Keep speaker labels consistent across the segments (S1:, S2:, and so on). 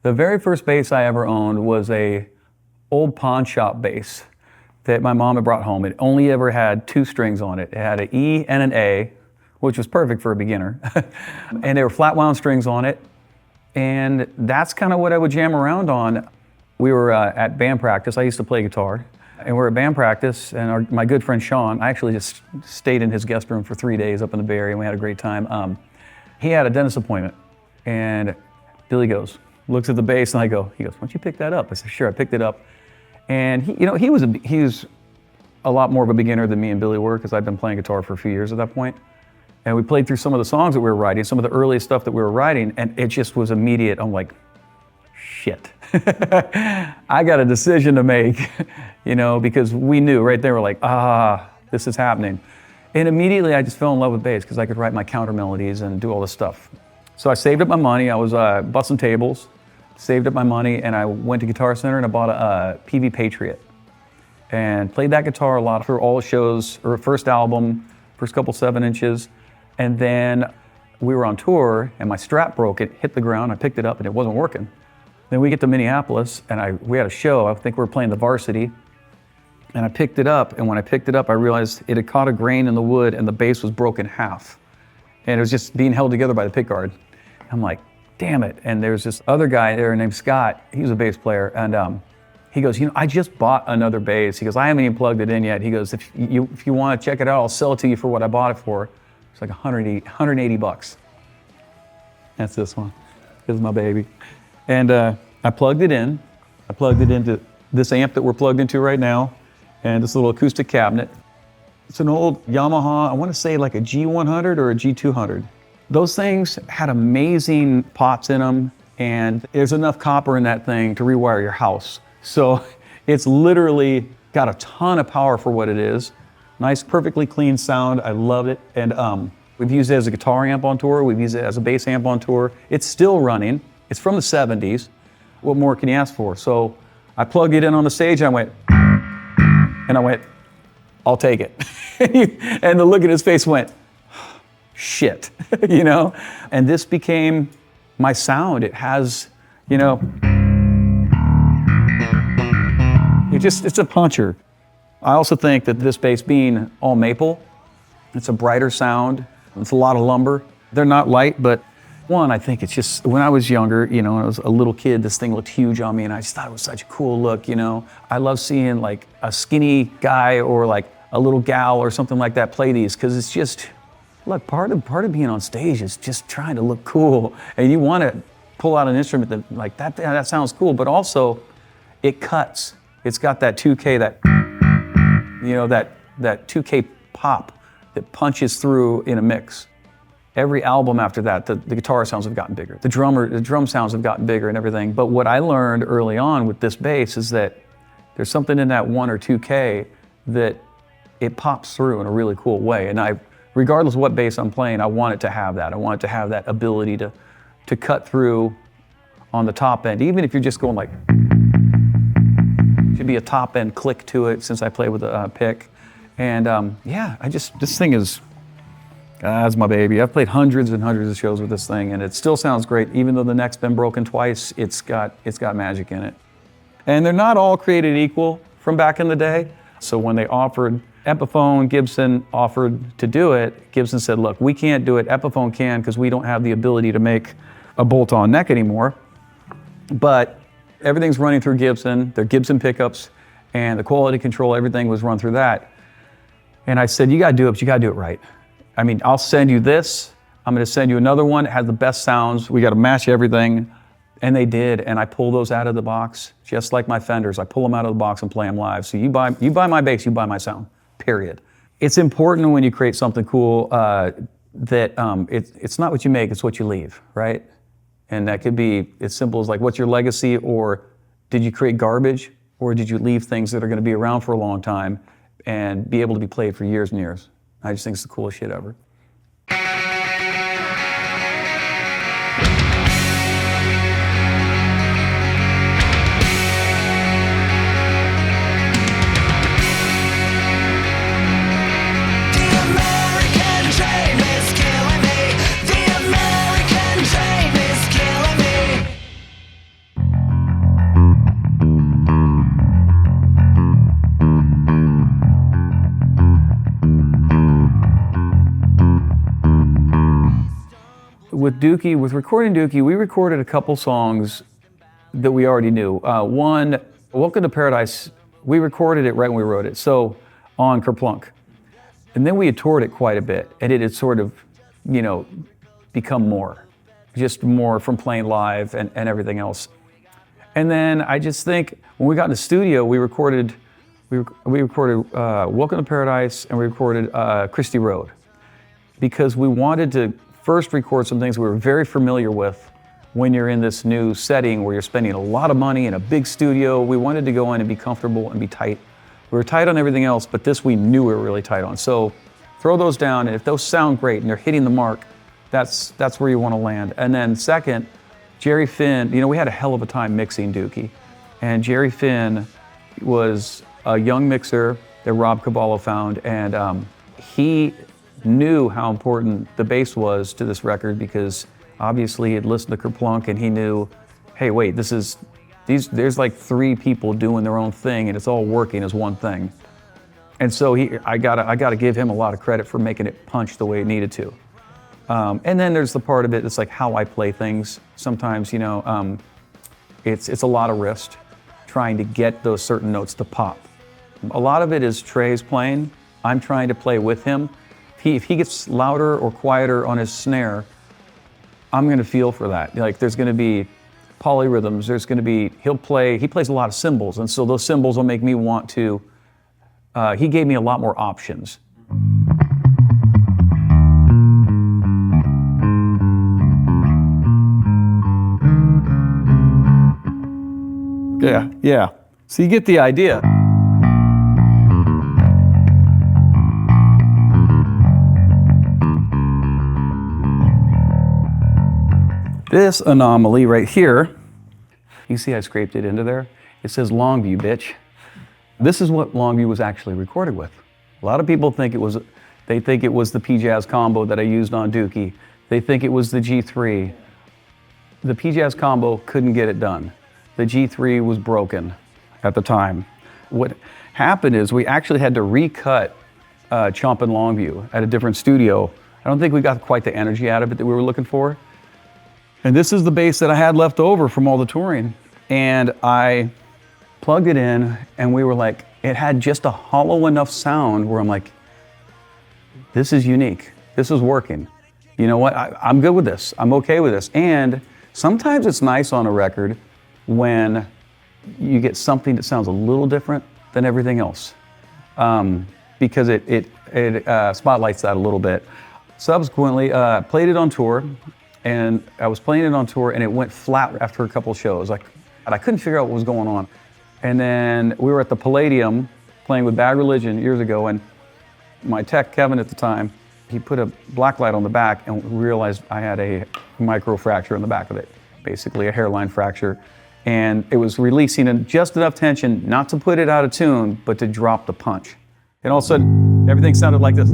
S1: The very first bass I ever owned was a old pawn shop bass that my mom had brought home. It only ever had 2 strings on it. It had an E and an A, which was perfect for a beginner. And there were flat wound strings on it. And that's kind of what I would jam around on. We were at band practice. I used to play guitar. And we're at band practice, and my good friend Sean, I actually just stayed in his guest room for 3 days up in the Bay Area, and we had a great time. He had a dentist appointment, and Billy looks at the bass, and he goes, why don't you pick that up? I said, sure, I picked it up. And he was a lot more of a beginner than me and Billy were, because I'd been playing guitar for a few years at that point. And we played through some of the songs that we were writing, some of the earliest stuff that we were writing, and it just was immediate. I'm like, shit. I got a decision to make, because we knew right there, we're like, this is happening. And immediately I just fell in love with bass because I could write my counter melodies and do all this stuff. So I saved up my money. I was bussing tables, saved up my money, and I went to Guitar Center and I bought a Peavey Patriot and played that guitar a lot for all the shows, or first album, first couple 7-inches. And then we were on tour and my strap broke. It hit the ground. I picked it up and it wasn't working. Then we get to Minneapolis and we had a show. I think we were playing the Varsity. And I picked it up, and when I picked it up, I realized it had caught a grain in the wood and the bass was broken in half. And it was just being held together by the pickguard. I'm like, damn it. And there's this other guy there named Scott. He was a bass player. And he goes, I just bought another bass. He goes, I haven't even plugged it in yet. He goes, if you want to check it out, I'll sell it to you for what I bought it for. It's like 180 bucks. That's this one. This is my baby. And I plugged it in. I plugged it into this amp that we're plugged into right now, and this little acoustic cabinet. It's an old Yamaha, I want to say like a G100 or a G200. Those things had amazing pots in them, and there's enough copper in that thing to rewire your house. So it's literally got a ton of power for what it is. Nice, perfectly clean sound. I love it. And we've used it as a guitar amp on tour. We've used it as a bass amp on tour. It's still running. It's from the 70s. What more can you ask for? So I plugged it in on the stage and I went, I'll take it. And the look at his face went, shit, And this became my sound. It has, it's a puncher. I also think that this bass being all maple, it's a brighter sound. It's a lot of lumber. They're not light, but one, I think it's just, when I was younger, when I was a little kid, this thing looked huge on me and I just thought it was such a cool look, I love seeing like a skinny guy or like a little gal or something like that play these, because it's just, look, part of being on stage is just trying to look cool. And you want to pull out an instrument that like that sounds cool, but also it cuts. It's got that 2K, that 2K pop that punches through in a mix. Every album after that, the guitar sounds have gotten bigger. The drum sounds have gotten bigger and everything. But what I learned early on with this bass is that there's something in that 1 or 2K that it pops through in a really cool way. And regardless of what bass I'm playing, I want it to have that. I want it to have that ability to cut through on the top end. Even if you're just going like, should be a top end click to it since I play with a pick. And this thing is, that's my baby. I've played hundreds and hundreds of shows with this thing, and it still sounds great. Even though the neck's been broken twice, it's got magic in it. And they're not all created equal from back in the day. So when they offered Epiphone, Gibson offered to do it, Gibson said, look, we can't do it. Epiphone can, because we don't have the ability to make a bolt-on neck anymore. But everything's running through Gibson. They're Gibson pickups, and the quality control, everything was run through that. And I said, you gotta do it, but you gotta do it right. I mean, I'll send you this. I'm gonna send you another one. It has the best sounds. We gotta match everything. And they did, and I pull those out of the box, just like my Fenders. I pull them out of the box and play them live. So you buy my bass, you buy my sound, period. It's important when you create something cool that it's not what you make, it's what you leave, right? And that could be as simple as like, what's your legacy, or did you create garbage, or did you leave things that are gonna be around for a long time and be able to be played for years and years? I just think it's the coolest shit ever. with Dookie, with recording Dookie, we recorded a couple songs that we already knew. One, Welcome to Paradise, we recorded it right when we wrote it, so on Kerplunk. And then we had toured it quite a bit, and it had sort of, you know, become more. Just more from playing live and everything else. And then I just think, when we got in the studio, we recorded Welcome to Paradise, and we recorded Christie Road. Because we wanted to first record some things we were very familiar with when you're in this new setting where you're spending a lot of money in a big studio. We wanted to go in and be comfortable and be tight. We were tight on everything else, but this we knew we were really tight on. So throw those down, and if those sound great and they're hitting the mark, that's where you want to land. And then second, Jerry Finn, you know, we had a hell of a time mixing Dookie. And Jerry Finn was a young mixer that Rob Caballo found, and he knew how important the bass was to this record, because obviously he had listened to Kerplunk and he knew, hey, wait, there's like 3 people doing their own thing and it's all working as one thing. And so I gotta give him a lot of credit for making it punch the way it needed to. And then there's the part of it that's like how I play things. Sometimes, you know, it's a lot of wrist trying to get those certain notes to pop. A lot of it is Trey's playing. I'm trying to play with him. If he gets louder or quieter on his snare, I'm gonna feel for that. Like there's gonna be polyrhythms, he plays a lot of cymbals, and so those cymbals will make me want to, he gave me a lot more options. Yeah. So you get the idea. This anomaly right here, you see I scraped it into there? It says Longview, bitch. This is what Longview was actually recorded with. A lot of people think they think it was the P-Jazz combo that I used on Dookie. They think it was the G3. The P-Jazz combo couldn't get it done. The G3 was broken at the time. What happened is we actually had to recut Chomp and Longview at a different studio. I don't think we got quite the energy out of it that we were looking for. And this is the bass that I had left over from all the touring. And I plugged it in, and we were like, it had just a hollow enough sound where I'm like, this is unique. This is working. You know what? I'm good with this. I'm okay with this. And sometimes it's nice on a record when you get something that sounds a little different than everything else, because it spotlights that a little bit. Subsequently, played it on tour, and I was playing it on tour, and it went flat after a couple shows. Like, and I couldn't figure out what was going on. And then we were at the Palladium playing with Bad Religion years ago, and my tech, Kevin at the time, he put a black light on the back and realized I had a microfracture in the back of it, basically a hairline fracture. And it was releasing just enough tension not to put it out of tune, but to drop the punch. And all of a sudden, everything sounded like this.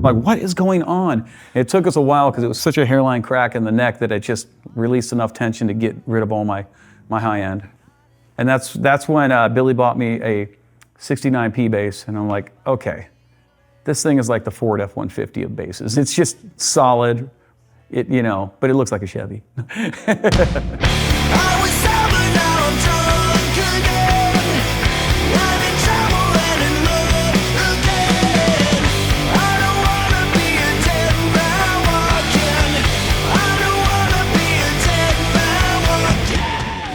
S1: Like, what is going on? It took us a while because it was such a hairline crack in the neck that it just released enough tension to get rid of all my high end. And that's when Billy bought me a 69 P bass, and I'm like, okay, this thing is like the Ford F-150 of basses. It's just solid, but it looks like a Chevy.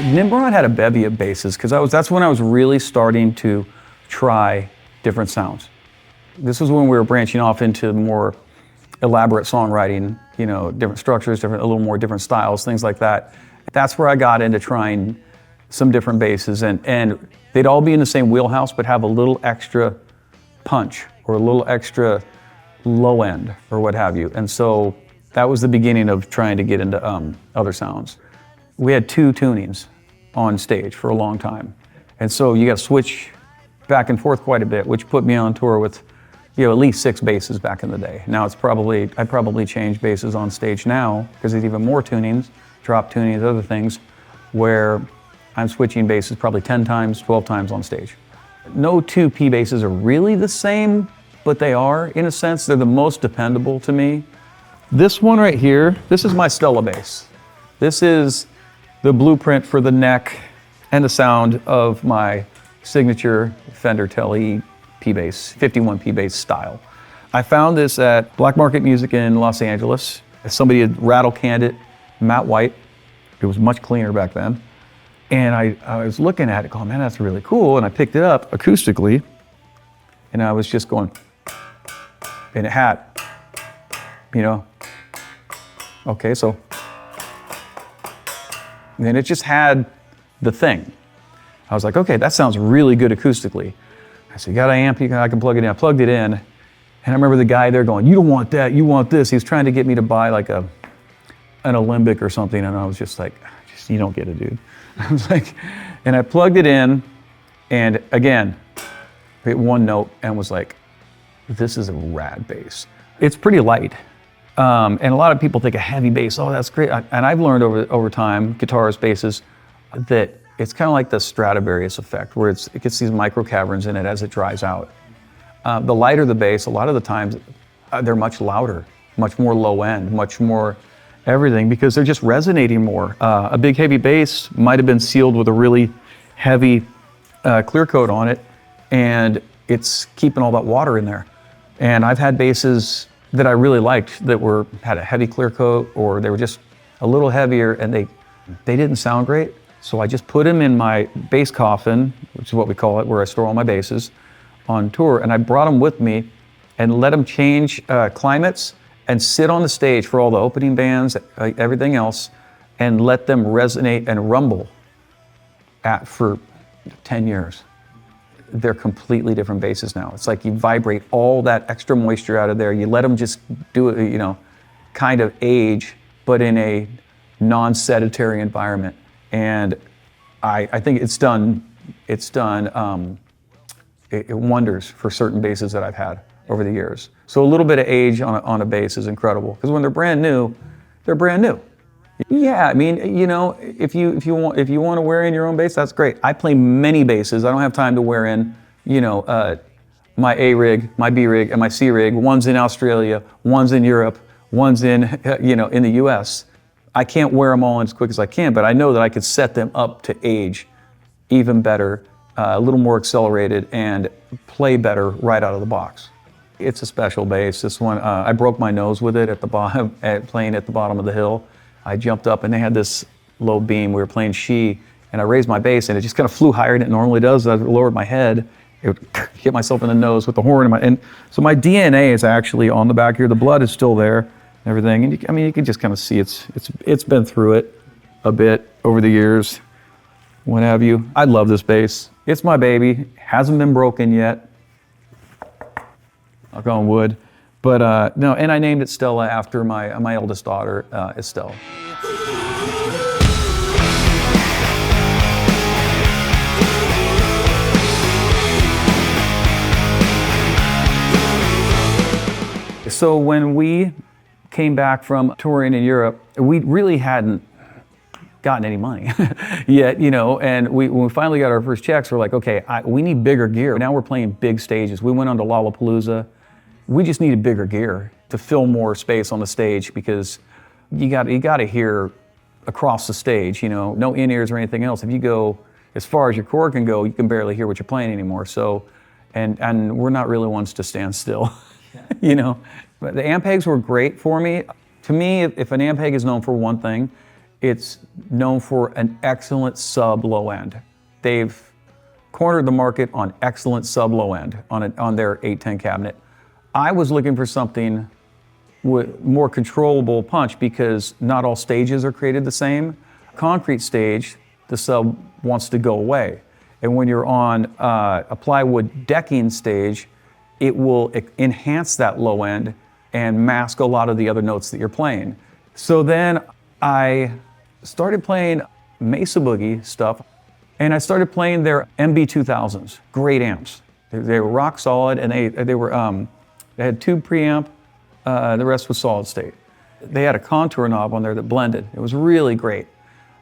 S1: Nimrod had a bevy of basses because that's when I was really starting to try different sounds. This was when we were branching off into more elaborate songwriting, different structures, a little more different styles, things like that. That's where I got into trying some different basses, and they'd all be in the same wheelhouse but have a little extra punch or a little extra low end or what have you. And so that was the beginning of trying to get into other sounds. We had 2 tunings on stage for a long time. And so you got to switch back and forth quite a bit, which put me on tour with at least 6 basses back in the day. Now I probably change basses on stage now because there's even more tunings, drop tunings, other things, where I'm switching basses probably 10 times, 12 times on stage. No 2 P basses are really the same, but they are, in a sense. They're the most dependable to me. This one right here, this is my Stella bass. This is the blueprint for the neck and the sound of my signature Fender Tele P-Bass, 51 P-Bass style. I found this at Black Market Music in Los Angeles. Somebody had rattle canned it, matte white. It was much cleaner back then. And I was looking at it going, man, that's really cool. And I picked it up acoustically and I was just going, and it had, you know, okay, so. And it just had the thing. I was like, okay, that sounds really good acoustically. I said, you got an amp, I can plug it in. I plugged it in. And I remember the guy there going, you don't want that, you want this. He was trying to get me to buy like an Alembic or something. And I was just like, you don't get it, dude. I was like, and I plugged it in. And again, hit one note and was like, this is a rad bass. It's pretty light. And a lot of people think a heavy bass, oh, that's great. And I've learned over time, guitars, basses, that it's kind of like the Stradivarius effect, where it gets these micro caverns in it as it dries out. The lighter the bass, a lot of the times, they're much louder, much more low end, much more everything, because they're just resonating more. A big heavy bass might have been sealed with a really heavy clear coat on it, and it's keeping all that water in there. And I've had basses that I really liked that had a heavy clear coat, or they were just a little heavier and they didn't sound great. So I just put them in my bass coffin, which is what we call it, where I store all my basses on tour. And I brought them with me and let them change climates and sit on the stage for all the opening bands, everything else, and let them resonate and rumble for 10 years. They're completely different basses now. It's like you vibrate all that extra moisture out of there. You let them just do it, you know, kind of age, but in a non-sedentary environment. And I think it's done wonders for certain basses that I've had over the years. So a little bit of age on a bass is incredible, because when they're brand new, they're brand new. Yeah, I mean, you know, if you want to wear in your own bass, that's great. I play many basses. I don't have time to wear in, you know, my A rig, my B rig, and my C rig. One's in Australia, one's in Europe, one's in, you know, in the U.S. I can't wear them all in as quick as I can, but I know that I could set them up to age even better, a little more accelerated, and play better right out of the box. It's a special bass. This one, I broke my nose with it at the bottom, playing at the bottom of the hill. I jumped up and they had this low beam. We were playing She, and I raised my bass and it just kind of flew higher than it normally does. I lowered my head, it would hit myself in the nose with the horn. And so my DNA is actually on the back here. The blood is still there and everything. And I mean, you can just kind of see it's been through it a bit over the years, what have you. I love this bass. It's my baby. Hasn't been broken yet. Knock on wood. But no, and I named it Stella after my eldest daughter, Estelle. So when we came back from touring in Europe, we really hadn't gotten any money yet, you know, and when we finally got our first checks, we're like, okay, we need bigger gear. Now we're playing big stages. We went on to Lollapalooza. We just needed bigger gear to fill more space on the stage, because you got to hear across the stage, you know, no in-ears or anything else. If you go as far as your core can go, you can barely hear what you're playing anymore. So, and we're not really ones to stand still, you know. But the Ampegs were great for me. To me, if an Ampeg is known for one thing, it's known for an excellent sub-low end. They've cornered the market on excellent sub-low end on their 810 cabinet. I was looking for something with more controllable punch, because not all stages are created the same. Concrete stage, the sub wants to go away. And when you're on a plywood decking stage, it will enhance that low end and mask a lot of the other notes that you're playing. So then I started playing Mesa Boogie stuff, and I started playing their MB2000s, great amps. They were rock solid, and they had two preamp, the rest was solid state. They had a contour knob on there that blended. It was really great.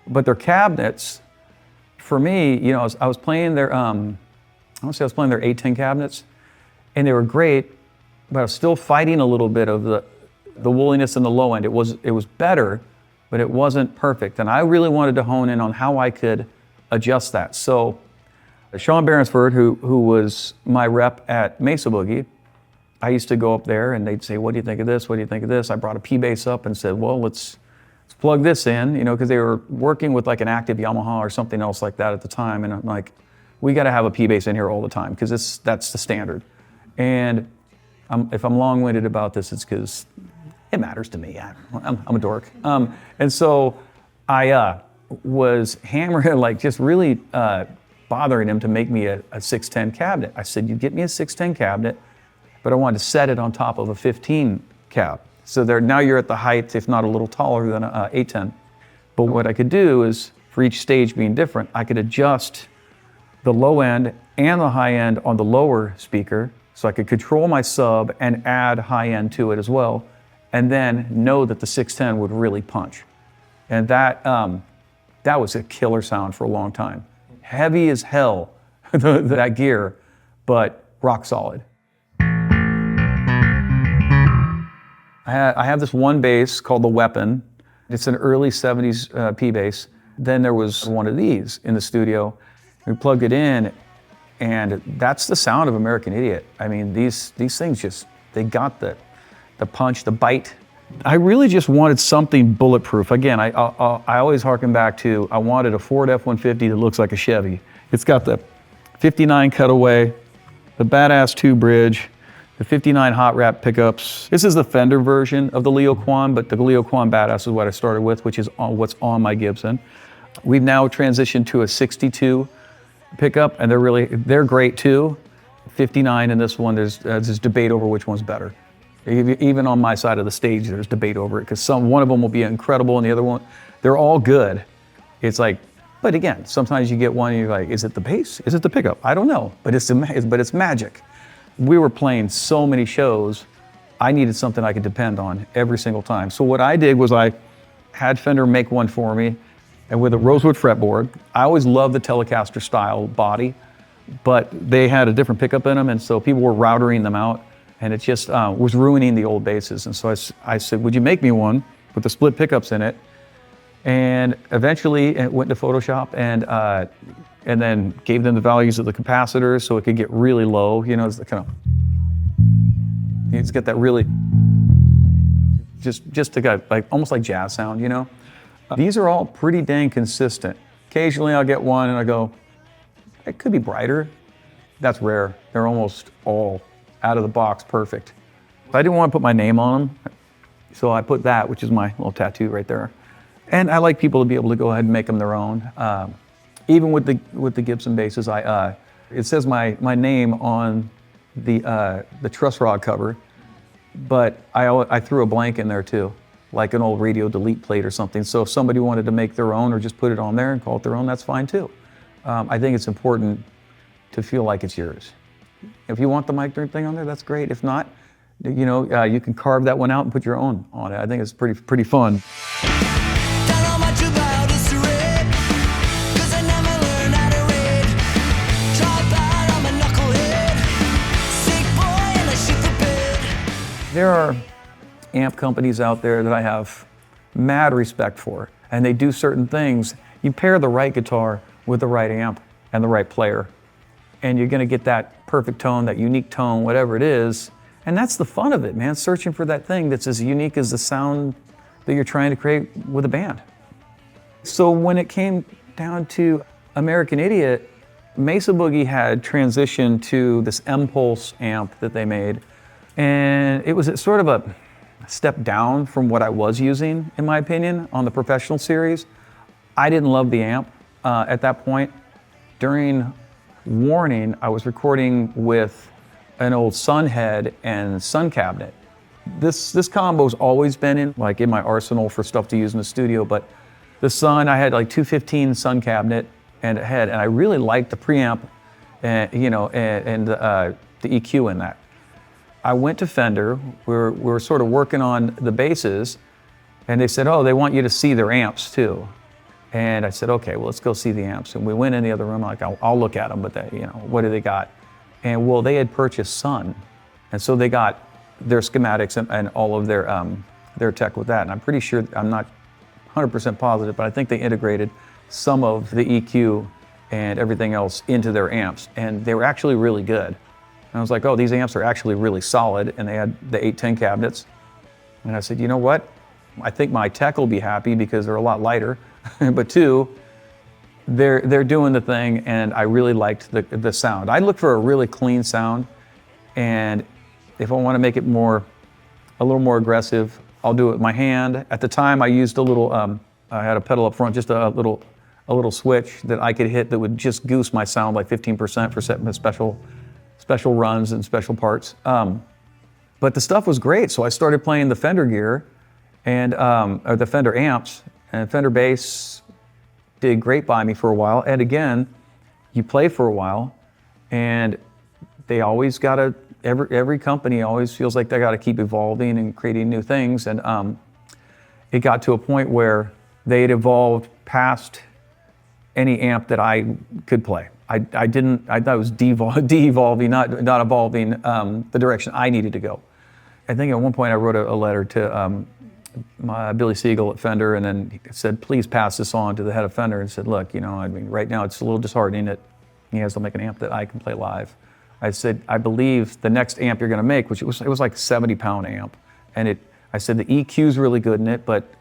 S1: But their cabinets, for me, you know, I was playing their, I want to say I was playing their 810 cabinets, and they were great, but I was still fighting a little bit of the wooliness in the low end. It was better, but it wasn't perfect. And I really wanted to hone in on how I could adjust that. So Sean Beresford, who was my rep at Mesa Boogie, I used to go up there and they'd say, what do you think of this? What do you think of this? I brought a P-bass up and said, well, let's plug this in, you know, because they were working with like an active Yamaha or something else like that at the time. And I'm like, we got to have a P-bass in here all the time because that's the standard. And if I'm long-winded about this, it's because it matters to me. I'm a dork. And so I was hammering, like just really bothering him to make me a 610 cabinet. I said, you get me a 610 cabinet, but I wanted to set it on top of a 15 cab. So now you're at the height, if not a little taller than a 810. But what I could do is, for each stage being different, I could adjust the low end and the high end on the lower speaker, so I could control my sub and add high end to it as well, and then know that the 610 would really punch. And that was a killer sound for a long time. Heavy as hell, that gear, but rock solid. I have this one bass called the Weapon. It's an early 70s P-bass. Then there was one of these in the studio. We plugged it in, and that's the sound of American Idiot. I mean, these things just, they got the punch, the bite. I really just wanted something bulletproof. Again, I always harken back to, I wanted a Ford F-150 that looks like a Chevy. It's got the 59 cutaway, the badass 2 bridge, the 59 hot wrap pickups. This is the Fender version of the Leo Quan, but the Leo Quan Badass is what I started with, which is what's on my Gibson. We've now transitioned to a 62 pickup, and they're great too. 59 in this one, there's debate over which one's better. Even on my side of the stage, there's debate over it, because one of them will be incredible and the other one, they're all good. It's like, but again, sometimes you get one and you're like, is it the bass? Is it the pickup? I don't know, but it's magic. We were playing so many shows, I needed something I could depend on every single time. So what I did was I had Fender make one for me, and with a rosewood fretboard. I always loved the Telecaster style body, but they had a different pickup in them, and so people were routering them out, and it just was ruining the old basses. And so I said, would you make me one with the split pickups in it? And eventually it went to Photoshop, and then gave them the values of the capacitors so it could get really low. You know, it's the kind of, you just get that really, just to get like almost like jazz sound, you know? These are all pretty dang consistent. Occasionally I'll get one and I go, it could be brighter. That's rare. They're almost all out of the box perfect. I didn't want to put my name on them, so I put that, which is my little tattoo right there. And I like people to be able to go ahead and make them their own. Even with the Gibson basses, it says my name on the truss rod cover, but I threw a blank in there too, like an old radio delete plate or something. So if somebody wanted to make their own or just put it on there and call it their own, that's fine too. I think it's important to feel like it's yours. If you want the mic Dirnt thing on there, that's great. If not, you know, you can carve that one out and put your own on it. I think it's pretty fun. There are amp companies out there that I have mad respect for, and they do certain things. You pair the right guitar with the right amp and the right player, and you're gonna get that perfect tone, that unique tone, whatever it is. And that's the fun of it, man, searching for that thing that's as unique as the sound that you're trying to create with a band. So when it came down to American Idiot, Mesa Boogie had transitioned to this M-Pulse amp that they made. And it was sort of a step down from what I was using, in my opinion, on the professional series. I didn't love the amp at that point. During Warning, I was recording with an old Sun head and Sun cabinet. This combo's always been in my arsenal for stuff to use in the studio, but the Sun, I had like 215 Sun cabinet and a head, and I really liked the preamp and the EQ in that. I went to Fender, we were sort of working on the basses, and they said, oh, they want you to see their amps too. And I said, okay, well, let's go see the amps. And we went in the other room, like, I'll look at them, but what do they got? And well, they had purchased Sun. And so they got their schematics and all of their their tech with that. And I'm pretty sure, I'm not 100% positive, but I think they integrated some of the EQ and everything else into their amps, and they were actually really good. And I was like, oh, these amps are actually really solid, and they had the 810 cabinets. And I said, you know what? I think my tech will be happy because they're a lot lighter, but two, they're doing the thing, and I really liked the sound. I look for a really clean sound, and if I want to make it a little more aggressive, I'll do it with my hand. At the time, I used a little, I had a pedal up front, just a little switch that I could hit that would just goose my sound like 15% for setting special runs and special parts. But the stuff was great, so I started playing the Fender gear, and or the Fender amps, and Fender bass did great by me for a while. And again, you play for a while, and they always gotta, every company always feels like they gotta keep evolving and creating new things. And it got to a point where they had evolved past any amp that I could play. I thought it was de-evolving, not evolving the direction I needed to go. I think at one point I wrote a letter to Billy Siegel at Fender, and then he said, please pass this on to the head of Fender, and said, look, I mean, right now it's a little disheartening that he has to make an amp that I can play live. I said, I believe the next amp you're gonna make, which it was like a 70-pound amp, and I said the EQ's really good in it, but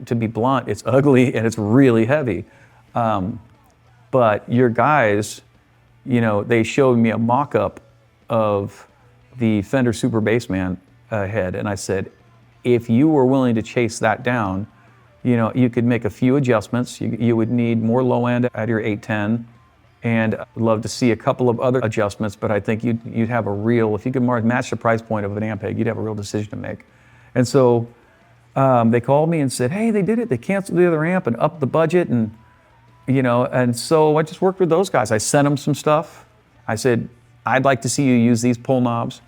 S1: to be blunt, it's ugly and it's really heavy. But your guys, they showed me a mock-up of the Fender Super Bassman head, and I said, if you were willing to chase that down, you could make a few adjustments. You would need more low end at your 810, and I'd love to see a couple of other adjustments, but I think you'd have a real, if you could match the price point of an Ampeg, you'd have a real decision to make. And so they called me and said, hey, they did it. They canceled the other amp and upped the budget, and and so I just worked with those guys. I sent them some stuff. I said, I'd like to see you use these pull knobs.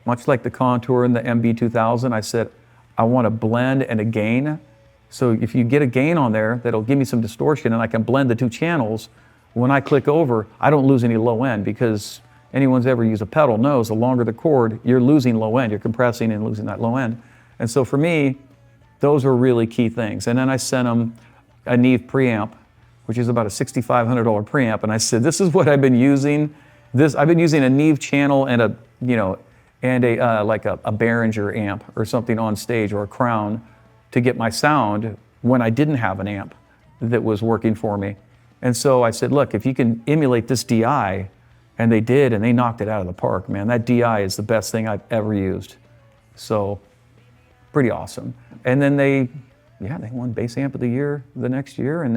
S1: Much like the Contour and the MB2000, I said, I want a blend and a gain. So if you get a gain on there, that'll give me some distortion, and I can blend the two channels. When I click over, I don't lose any low end, because anyone's ever used a pedal knows the longer the chord, you're losing low end. You're compressing and losing that low end. And so for me, those were really key things. And then I sent them a Neve preamp, which is about a $6,500 preamp. And I said, this is what I've been using. I've been using a Neve channel and a Behringer amp or something on stage, or a Crown, to get my sound when I didn't have an amp that was working for me. And so I said, look, if you can emulate this DI, and they did, and they knocked it out of the park, man. That DI is the best thing I've ever used. So, pretty awesome. And then they won Bass Amp of the Year the next year, and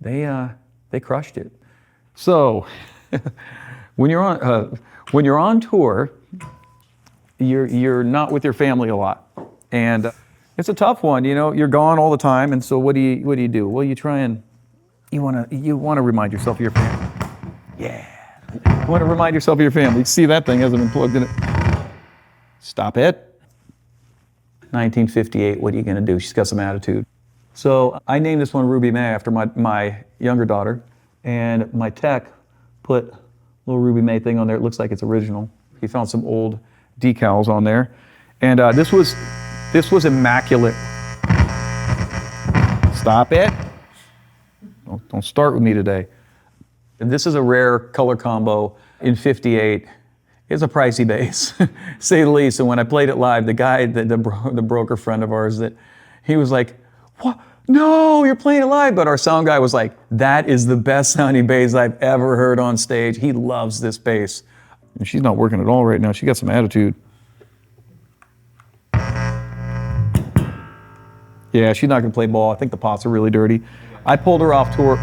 S1: they crushed it. So, when you're on tour, you're not with your family a lot, and it's a tough one. You're gone all the time, and so what do you do? Well, you want to remind yourself of your family. Yeah, you want to remind yourself of your family. See, that thing hasn't been plugged in it. Stop it. 1958. What are you going to do? She's got some attitude. So I named this one Ruby May after my younger daughter, and my tech put a little Ruby May thing on there. It looks like it's original. He found some old decals on there, and this was immaculate. Stop it! Don't start with me today. And this is a rare color combo in '58. It's a pricey bass, say the least. And when I played it live, the guy, the broker friend of ours, he was like, "What? No, you're playing it live." But our sound guy was like, "That is the best sounding bass I've ever heard on stage." He loves this bass. And she's not working at all right now. She got some attitude. Yeah, she's not gonna play ball. I think the pots are really dirty. I pulled her off tour.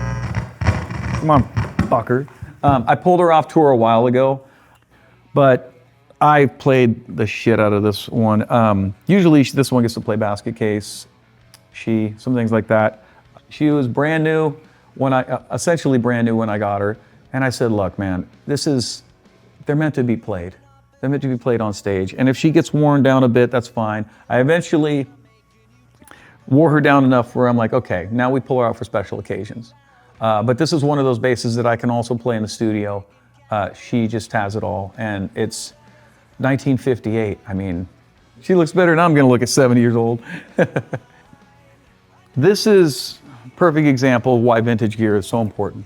S1: Come on, fucker. I pulled her off tour a while ago, but I played the shit out of this one. Usually this one gets to play basket case, some things like that. She was brand new essentially brand new when I got her. And I said, look, man, they're meant to be played. They're meant to be played on stage. And if she gets worn down a bit, that's fine. I eventually wore her down enough where I'm like, okay, now we pull her out for special occasions. But this is one of those basses that I can also play in the studio. She just has it all. And it's 1958. I mean, She looks better than I'm gonna look at 70 years old. This is a perfect example of why vintage gear is so important.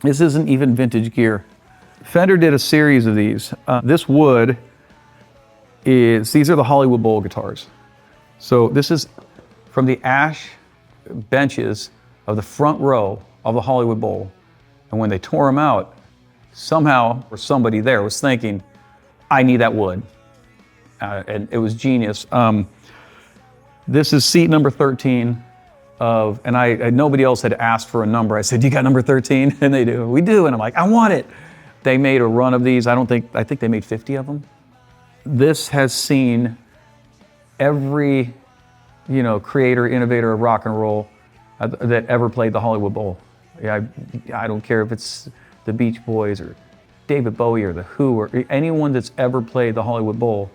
S1: This isn't even vintage gear. Fender did a series of these. This wood these are the Hollywood Bowl guitars. So this is from the ash benches of the front row of the Hollywood Bowl. And when they tore them out, somehow, or somebody there was thinking, I need that wood. And it was genius. This is seat number 13 and nobody else had asked for a number. I said, you got number 13? And they do, we do. And I'm like, I want it. They made a run of these. I think they made 50 of them. This has seen every, creator, innovator of rock and roll that ever played the Hollywood Bowl. Yeah, I don't care if it's the Beach Boys or David Bowie or The Who or anyone that's ever played the Hollywood Bowl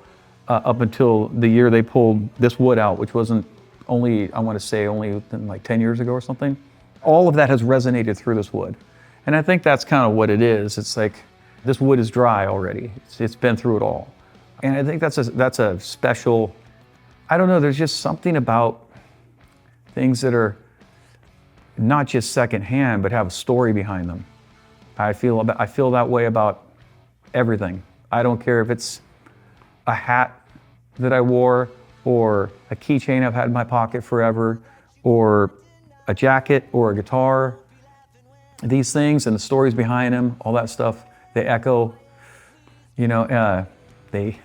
S1: up until the year they pulled this wood out, which wasn't only, I want to say only like 10 years ago or something. All of that has resonated through this wood. And I think that's kind of what it is. It's like, this wood is dry already. It's been through it all. And I think that's a special, I don't know, there's just something about things that are not just secondhand, but have a story behind them. I feel that way about everything. I don't care if it's a hat that I wore, or a keychain I've had in my pocket forever, or a jacket or a guitar. These things and the stories behind them, all that stuff, they echo, they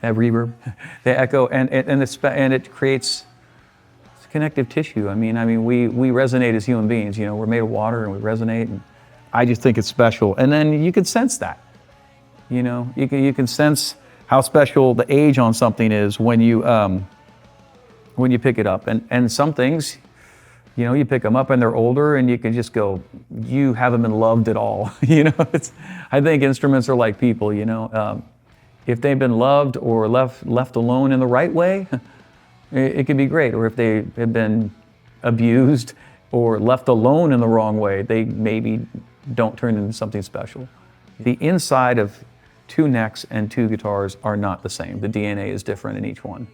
S1: have reverb, they echo, and it creates connective tissue. I mean, we resonate as human beings. We're made of water and we resonate, and I just think it's special. And then you can sense that. You can sense how special the age on something is when you pick it up. And some things, you pick them up and they're older, and you can just go, you haven't been loved at all. I think instruments are like people. If they've been loved or left alone in the right way, it can be great. Or if they have been abused or left alone in the wrong way, they maybe don't turn into something special. The inside of two necks and two guitars are not the same. The DNA is different in each one.